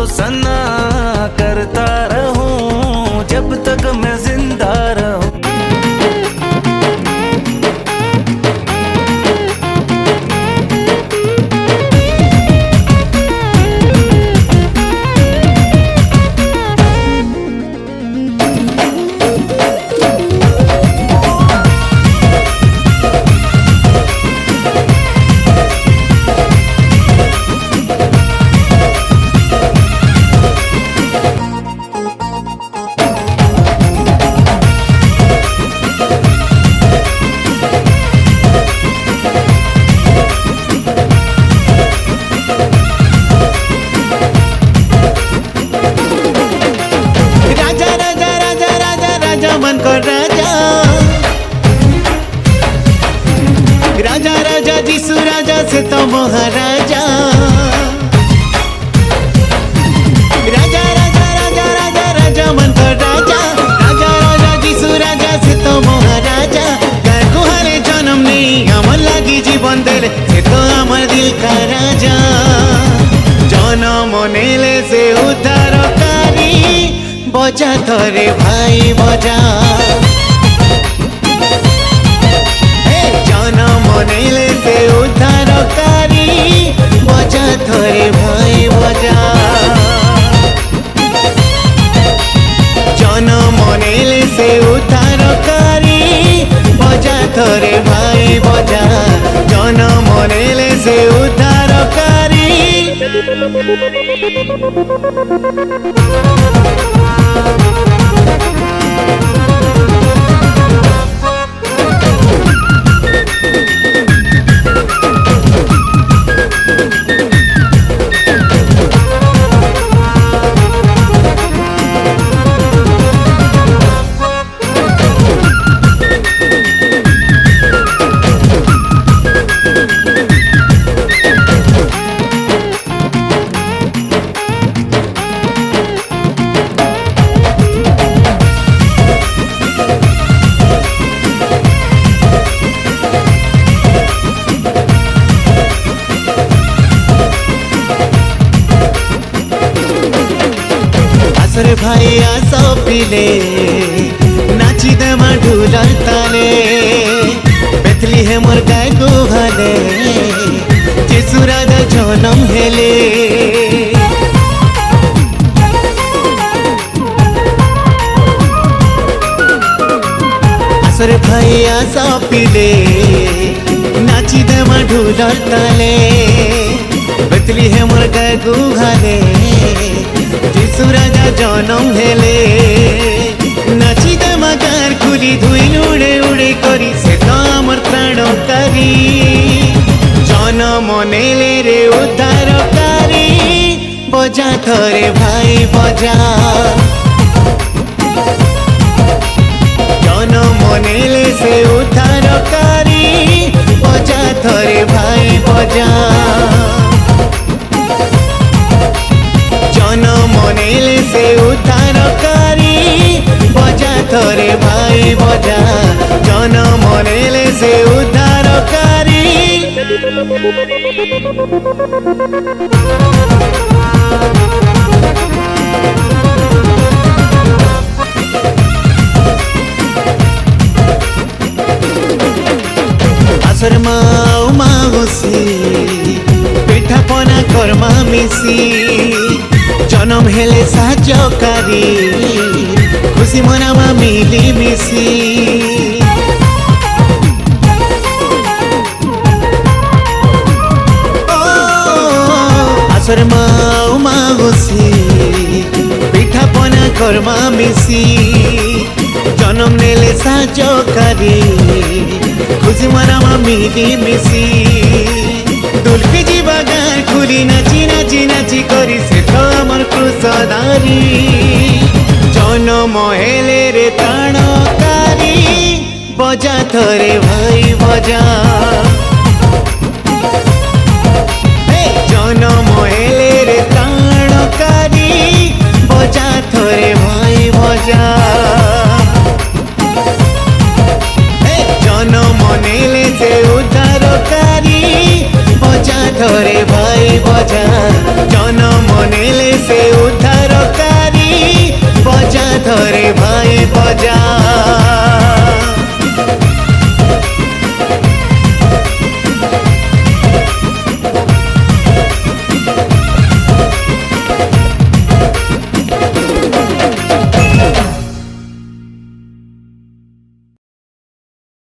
सना करता रहूं जब तक मैं जिंदा रहूं। मन को राजा राजा राजा जीसु राजा से तो महाराजा राजा राजा राजा राजा राजा मन को राजा राजा राजा जीसु राजा से तो महाराजा गाय गुहारे जन्म नहीं अमर लगी जीवन देले से तो अमर दिल का राजा जन्म नेले से उद्धारकारी बजा थरे भाई बजा जन्म नेले से उद्धारकारी बजा थरे भाई बजा जन्म नेले से उद्धारकारी बजा थरे भाई बजा जन्म नेले से उद्धारकारी। आसरे भाई आसो पिले नाची देमा ढुलर ताले बेथली है मोर गाय गुहाले जीसु राजा जन्म हेले आसरे भाई आसो पिले नाची देमा ढुलर ताले बेथली है मोर गाय गुहाले जीसु राजा जन्म हेले नाची देमा गार खुली धुई उड़े उड़े करी से तो आमर प्राणकारी जन्म नेले रे उद्धारकारी बजा थरे भाई बजा जन्म नेले से उद्धारकारी बजा थरे भाई बजा जन्म नेले से उद्धारकारी बजा थरे भाई बजा जन्म नेले से उद्धारकारी। आसर माऊ माउसी पिठा पना कर्मा मिसी जन्म हेले साजकारी खुशी मनावा मिली मिसी आसर माऊ माउसी पिठा पना कर्मा मिसी जन्म नेले साजकारी खुशी मनावा मिली मिसी दुलकी जीवा गार खुली नाची नाची नाची करी से तो आमर क्रुशधारी जन्म हेले रे प्राणकारी बजा थरे भाई बजा जन्म हेले रे प्राणकारी बजा थरे भाई बजा जन्म नेले से उद्धारकारी बजा थरे भाई बजा जन्म नेले से उद्धारकारी बजा धरे भाई बजा